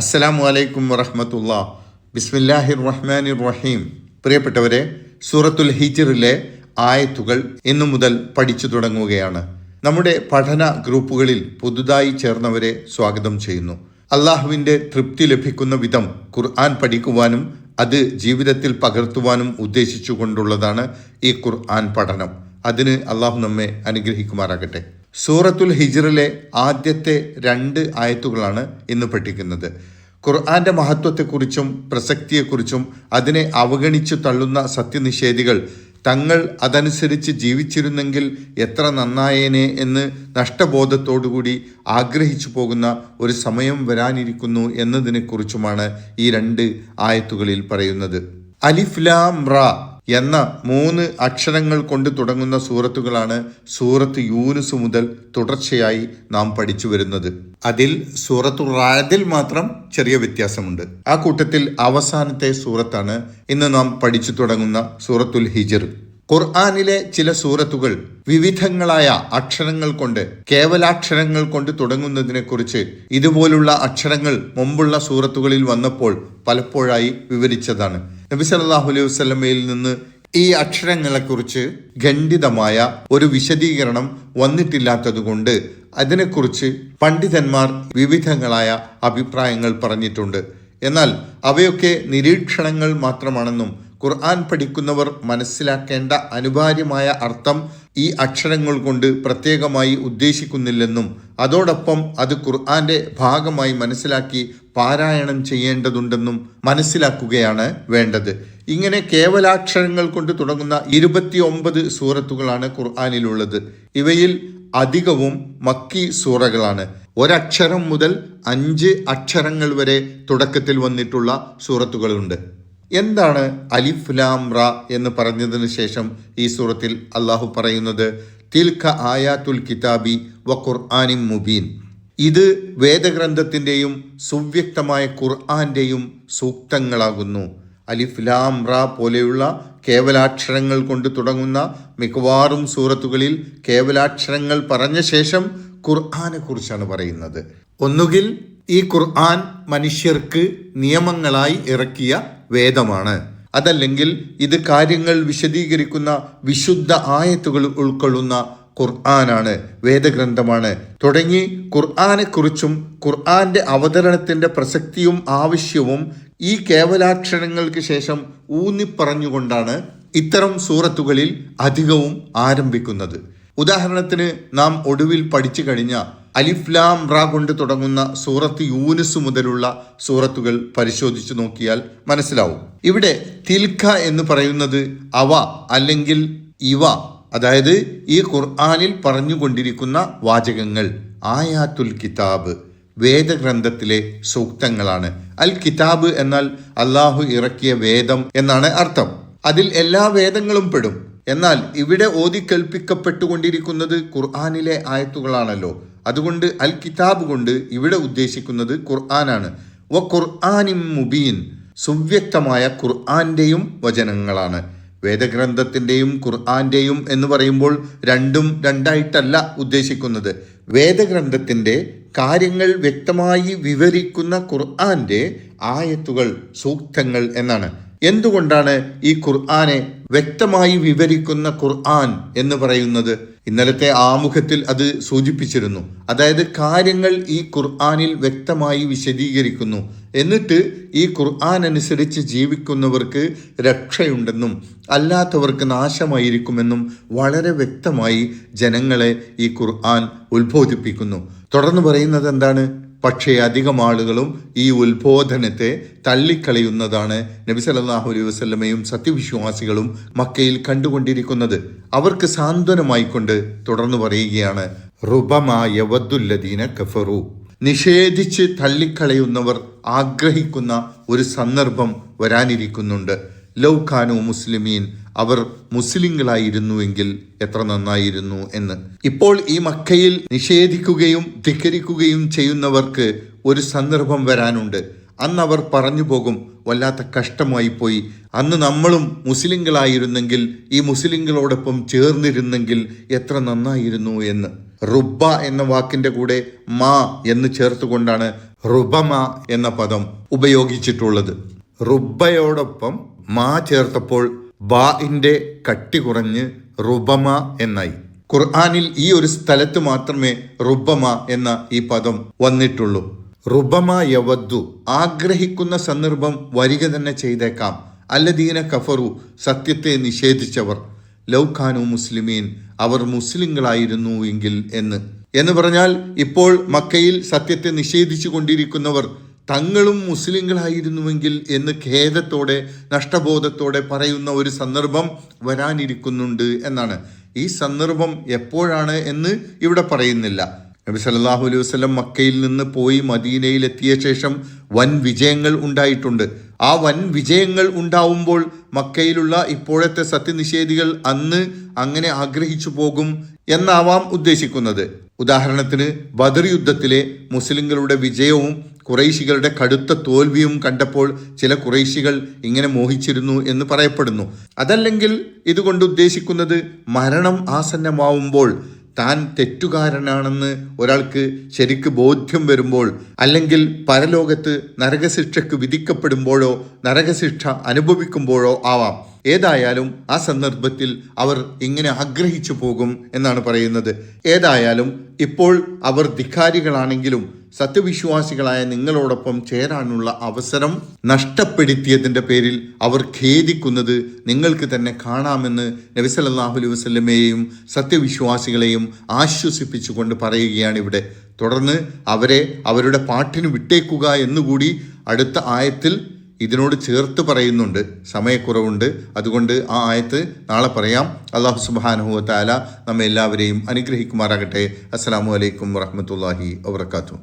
അസ്സലാമു അലൈക്കും വറഹ്മത്തുള്ളാഹി. ബിസ്മില്ലാഹിർ റഹ്മാനിർ റഹീം. പ്രിയപ്പെട്ടവരെ, സൂറത്തുൽ ഹിജ്റിലെ ആയത്തുകൾ ഇന്നു മുതൽ പഠിച്ചു തുടങ്ങുകയാണ്. നമ്മുടെ പഠന ഗ്രൂപ്പുകളിൽ പുതുതായി ചേർന്നവരെ സ്വാഗതം ചെയ്യുന്നു. അള്ളാഹുവിൻ്റെ തൃപ്തി ലഭിക്കുന്ന വിധം ഖുർആൻ പഠിക്കുവാനും അത് ജീവിതത്തിൽ പകർത്തുവാനും ഉദ്ദേശിച്ചുകൊണ്ടുള്ളതാണ് ഈ ഖുർആൻ പഠനം. അതിന് അള്ളാഹു നമ്മെ അനുഗ്രഹിക്കുമാറാകട്ടെ. സൂറത്തുൽ ഹിജ്റിലെ ആദ്യത്തെ 2 ആയത്തുകളാണ് ഇന്ന് പഠിക്കുന്നത്. ഖുർആന്റെ മഹത്വത്തെക്കുറിച്ചും പ്രസക്തിയെക്കുറിച്ചും അതിനെ അവഗണിച്ചു തള്ളുന്ന സത്യനിഷേധികൾ തങ്ങൾ അതനുസരിച്ച് ജീവിച്ചിരുന്നെങ്കിൽ എത്ര നന്നായേനെ എന്ന് നഷ്ടബോധത്തോടുകൂടി ആഗ്രഹിച്ചു പോകുന്ന ഒരു സമയം വരാനിരിക്കുന്നു എന്നതിനെക്കുറിച്ചുമാണ് ഈ 2 ആയത്തുകളിൽ പറയുന്നത്. അലിഫ് ലാം റാ എന്ന 3 അക്ഷരങ്ങൾ കൊണ്ട് തുടങ്ങുന്ന സൂറത്തുകളാണ് സൂറത്ത് യൂനുസ് മുതൽ തുടർച്ചയായി നാം പഠിച്ചു വരുന്നത്. അതിൽ സൂറത്തുൽ റഅദിൽ മാത്രം ചെറിയ വ്യത്യാസമുണ്ട്. ആ കൂട്ടത്തിൽ അവസാനത്തെ സൂറത്താണ് ഇന്ന് നാം പഠിച്ചു തുടങ്ങുന്ന സൂറത്തുൽ ഹിജ്ർ. ഖുർആനിലെ ചില സൂറത്തുകൾ വിവിധങ്ങളായ അക്ഷരങ്ങൾ കൊണ്ട്, കേവലാക്ഷരങ്ങൾ കൊണ്ട് തുടങ്ങുന്നതിനെക്കുറിച്ച് ഇതുപോലുള്ള അക്ഷരങ്ങൾ മുമ്പുള്ള സൂറത്തുകളിൽ വന്നപ്പോൾ പലപ്പോഴായി വിവരിച്ചതാണ്. നബി സല്ലല്ലാഹു അലൈഹി വസല്ലമയിൽ നിന്ന് ഈ അക്ഷരങ്ങളെക്കുറിച്ച് ഖണ്ഡിതമായ ഒരു വിശദീകരണം വന്നിട്ടില്ലാത്തതുകൊണ്ട് അതിനെക്കുറിച്ച് പണ്ഡിതന്മാർ വിവിധങ്ങളായ അഭിപ്രായങ്ങൾ പറഞ്ഞിട്ടുണ്ട്. എന്നാൽ അവയൊക്കെ നിരീക്ഷണങ്ങൾ മാത്രമാണെന്നും ഖുർആൻ പഠിക്കുന്നവർ മനസ്സിലാക്കേണ്ട അനിവാര്യമായ അർത്ഥം ഈ അക്ഷരങ്ങൾ കൊണ്ട് പ്രത്യേകമായി ഉദ്ദേശിക്കുന്നില്ലെന്നും അതോടൊപ്പം അത് ഖുർആന്റെ ഭാഗമായി മനസ്സിലാക്കി പാരായണം ചെയ്യേണ്ടതുണ്ടെന്നും മനസ്സിലാക്കുകയാണ് വേണ്ടത്. ഇങ്ങനെ കേവലാക്ഷരങ്ങൾ കൊണ്ട് തുടങ്ങുന്ന 29 സൂറത്തുകളാണ് ഖുർആനിലുള്ളത്. ഇവയിൽ അധികവും മക്കി സൂറകളാണ്. ഒരക്ഷരം മുതൽ 5 അക്ഷരങ്ങൾ വരെ തുടക്കത്തിൽ വന്നിട്ടുള്ള സൂറത്തുകളുണ്ട്. എന്താണ് അലിഫ് ലാം റാ എന്ന് പറഞ്ഞതിന് ശേഷം ഈ സൂറത്തിൽ അള്ളാഹു പറയുന്നത് തിൽക ആയാത്തുൽ കിതാബി വ ഖുർആനിൻ മുബീൻ. ഇത് വേദഗ്രന്ഥത്തിൻ്റെയും സുവ്യക്തമായ ഖുർആന്റെയും സൂക്തങ്ങളാകുന്നു. അലിഫ് ലാം റാ പോലെയുള്ള കേവലാക്ഷരങ്ങൾ കൊണ്ട് തുടങ്ങുന്ന മിക്കവാറും സൂറത്തുകളിൽ കേവലാക്ഷരങ്ങൾ പറഞ്ഞ ശേഷം ഖുർആനെ കുറിച്ചാണ് പറയുന്നത്. ഒന്നുകിൽ ഈ ഖുർആൻ മനുഷ്യർക്ക് നിയമങ്ങളായി ഇറക്കിയ വേദമാണ്, അതല്ലെങ്കിൽ ഇത് കാര്യങ്ങൾ വിശദീകരിക്കുന്ന വിശുദ്ധ ആയത്തുകൾ ഉൾക്കൊള്ളുന്ന ഖുർആനാണ്, വേദഗ്രന്ഥമാണ് തുടങ്ങി ഖുർആനെ കുറിച്ചും ഖുർആന്റെ അവതരണത്തിന്റെ പ്രസക്തിയും ആവശ്യവും ഈ കേവലാക്ഷരങ്ങൾക്ക് ശേഷം ഊന്നിപ്പറഞ്ഞുകൊണ്ടാണ് ഇത്തരം സൂറത്തുകളിൽ അധികവും ആരംഭിക്കുന്നത്. ഉദാഹരണത്തിന് നാം ഒടുവിൽ പഠിച്ചു കഴിഞ്ഞ അലിഫ് ലാം റാ കൊണ്ട് തുടങ്ങുന്ന സൂറത്ത് യൂനുസ് മുതലുള്ള സൂറത്തുകൾ പരിശോധിച്ചു നോക്കിയാൽ മനസ്സിലാവും. ഇവിടെ തിൽക എന്ന് പറയുന്നത് അവ അല്ലെങ്കിൽ ഇവ, അതായത് ഈ ഖുർആനിൽ പറഞ്ഞുകൊണ്ടിരിക്കുന്ന വാചകങ്ങൾ ആയാത്തുൽ കിതാബ്, വേദഗ്രന്ഥത്തിലെ സൂക്തങ്ങളാണ്. അൽ കിതാബ് എന്നാൽ അള്ളാഹു ഇറക്കിയ വേദം എന്നാണ് അർത്ഥം. അതിൽ എല്ലാ വേദങ്ങളും പെടും. എന്നാൽ ഇവിടെ ഓതിക്കേൾപ്പിക്കപ്പെട്ടുകൊണ്ടിരിക്കുന്നത് ഖുർആനിലെ ആയത്തുകളാണല്ലോ. അതുകൊണ്ട് അൽ കിതാബ് കൊണ്ട് ഇവിടെ ഉദ്ദേശിക്കുന്നത് ഖുർആനാണ്. വ ഖുർആനിൻ മുബീൻ, സുവ്യക്തമായ ഖുർആന്റെയും വചനങ്ങളാണ്. വേദഗ്രന്ഥത്തിന്റെയും ഖുർആന്റെയും എന്ന് പറയുമ്പോൾ രണ്ടും രണ്ടായിട്ടല്ല ഉദ്ദേശിക്കുന്നത്. വേദഗ്രന്ഥത്തിന്റെ കാര്യങ്ങൾ വ്യക്തമായി വിവരിക്കുന്ന ഖുർആന്റെ ആയത്തുകൾ, സൂക്തങ്ങൾ എന്നാണ്. എന്തുകൊണ്ടാണ് ഈ ഖുർആനെ വ്യക്തമായി വിവരിക്കുന്ന ഖുർആൻ എന്ന് പറയുന്നത്? ഇന്നലത്തെ ആമുഖത്തിൽ അത് സൂചിപ്പിച്ചിരുന്നു. അതായത് കാര്യങ്ങൾ ഈ ഖുർആനിൽ വ്യക്തമായി വിശദീകരിക്കുന്നു. എന്നിട്ട് ഈ ഖുർആൻ അനുസരിച്ച് ജീവിക്കുന്നവർക്ക് രക്ഷയുണ്ടെന്നും അല്ലാത്തവർക്ക് നാശമായിരിക്കുമെന്നും വളരെ വ്യക്തമായി ജനങ്ങളെ ഈ ഖുർആൻ ഉത്ബോധിപ്പിക്കുന്നു. തുടർന്ന് പറയുന്നത് എന്താണ്? പക്ഷേ അധികം ആളുകളും ഈ ഉത്ബോധനത്തെ തള്ളിക്കളയുന്നതാണ് നബി സല്ലല്ലാഹു അലൈഹി വസല്ലമയും സത്യവിശ്വാസികളും മക്കയിൽ കണ്ടുകൊണ്ടിരിക്കുന്നത്. അവർക്ക് സാന്ത്വനമായിക്കൊണ്ട് തുടർന്ന് പറയുകയാണ് റുബമാ യവദ്ദുല്ലദീന കഫറു. നിഷേധിച്ച് തള്ളിക്കളയുന്നവർ ആഗ്രഹിക്കുന്ന ഒരു സന്ദർഭം വരാനിരിക്കുന്നുണ്ട്. ലൗകാനു മുസ്ലിമീൻ, അവർ മുസ്ലിങ്ങളായിരുന്നുവെങ്കിൽ എത്ര നന്നായിരുന്നു എന്ന്. ഇപ്പോൾ ഈ മക്കയിൽ നിഷേധിക്കുകയും ധിക്കരിക്കുകയും ചെയ്യുന്നവർക്ക് ഒരു സന്ദർഭം വരാനുണ്ട്. അന്ന് അവർ പറഞ്ഞു പോകും, വല്ലാത്ത കഷ്ടമായി പോയി, അന്ന് നമ്മളും മുസ്ലിങ്ങളായിരുന്നെങ്കിൽ, ഈ മുസ്ലിങ്ങളോടൊപ്പം ചേർന്നിരുന്നെങ്കിൽ എത്ര നന്നായിരുന്നു എന്ന്. റുബ്ബ എന്ന വാക്കിന്റെ കൂടെ മാ എന്ന് ചേർത്തുകൊണ്ടാണ് റുബമ എന്ന പദം ഉപയോഗിച്ചിട്ടുള്ളത്. റുബയോടൊപ്പം മാ ചേർത്തപ്പോൾ ബാഇന്റെ കട്ടി കുറഞ്ഞ് റുബമ എന്നായി. ഖുർആനിൽ ഈ ഒരു സ്ഥലത്ത് മാത്രമേ റുബമ എന്ന ഈ പദം വന്നിട്ടുള്ളൂ. റുബമ യവദ്ദു, ആഗ്രഹിക്കുന്ന സന്ദർഭം വരിക തന്നെ ചെയ്തേക്കാം. അല്ലദീന കഫറു, സത്യത്തെ നിഷേധിച്ചവർ, ലൗഖാനു മുസ്ലിമീൻ, അവർ മുസ്ലിങ്ങളായിരുന്നു എങ്കിൽ എന്ന് പറഞ്ഞാൽ ഇപ്പോൾ മക്കയിൽ സത്യത്തെ നിഷേധിച്ചു കൊണ്ടിരിക്കുന്നവർ തങ്ങളും മുസ്ലിങ്ങളായിരുന്നുവെങ്കിൽ എന്ന് ഖേദത്തോടെ നഷ്ടബോധത്തോടെ പറയുന്ന ഒരു സന്ദർഭം വരാനിരിക്കുന്നുണ്ട് എന്നാണ്. ഈ സന്ദർഭം എപ്പോഴാണ് എന്ന് ഇവിടെ പറയുന്നില്ല. നബി സല്ലല്ലാഹു അലൈഹി വസല്ലം മക്കയിൽ നിന്ന് പോയി മദീനയിൽ എത്തിയ ശേഷം വൻ വിജയങ്ങൾ ഉണ്ടായിട്ടുണ്ട്. ആ വൻ വിജയങ്ങൾ ഉണ്ടാവുമ്പോൾ മക്കയിലുള്ള ഇപ്പോഴത്തെ സത്യനിഷേധികൾ അന്ന് അങ്ങനെ ആഗ്രഹിച്ചു പോകും എന്നാവാം ഉദ്ദേശിക്കുന്നത്. ഉദാഹരണത്തിന് ബദർ യുദ്ധത്തിലെ മുസ്ലിങ്ങളുടെ വിജയവും ഖുറൈശികളുടെ കടുത്ത തോൽവിയും കണ്ടപ്പോൾ ചില ഖുറൈശികൾ ഇങ്ങനെ മോഹിച്ചിരുന്നു എന്ന് പറയപ്പെടുന്നു. അതല്ലെങ്കിൽ ഇതുകൊണ്ട് ഉദ്ദേശിക്കുന്നത് മരണം ആസന്നമാവുമ്പോൾ താൻ തെറ്റുകാരനാണെന്ന് ഒരാൾക്ക് ശരിക്ക് ബോധ്യം വരുമ്പോൾ, അല്ലെങ്കിൽ പരലോകത്ത് നരകശിക്ഷയ്ക്ക് വിധിക്കപ്പെടുമ്പോഴോ നരകശിക്ഷ അനുഭവിക്കുമ്പോഴോ ആവാം. ഏതായാലും ആ സന്ദർഭത്തിൽ അവർ ഇങ്ങനെ ആഗ്രഹിച്ചു പോകും എന്നാണ് പറയുന്നത്. ഏതായാലും ഇപ്പോൾ അവർ ധിക്കാരികളാണെങ്കിലും സത്യവിശ്വാസികളായ നിങ്ങളോടൊപ്പം ചേരാനുള്ള അവസരം നഷ്ടപ്പെടുത്തിയതിൻ്റെ പേരിൽ അവർ ഖേദിക്കുന്നത് നിങ്ങൾക്ക് തന്നെ കാണാമെന്ന് നബി സല്ലല്ലാഹു അലൈഹി വസല്ലമയെയും സത്യവിശ്വാസികളെയും ആശ്വസിപ്പിച്ചുകൊണ്ട് പറയുകയാണ് ഇവിടെ. തുടർന്ന് അവരെ അവരുടെ പാട്ടിന് വിട്ടേക്കുക എന്നുകൂടി അടുത്ത ആയത്തിൽ ഇതിനോട് ചേർത്ത് പറയുന്നുണ്ട്. സമയക്കുറവുണ്ട്, അതുകൊണ്ട് ആ ആയത്ത് നാളെ പറയാം. അല്ലാഹു സുബ്ഹാനഹു വ തആല നമ്മെ എല്ലാവരെയും അനുഗ്രഹിക്കുമാറാകട്ടെ. അസ്സലാമു അലൈക്കും വറഹ്മത്തുള്ളാഹി വബറകാതുഹു.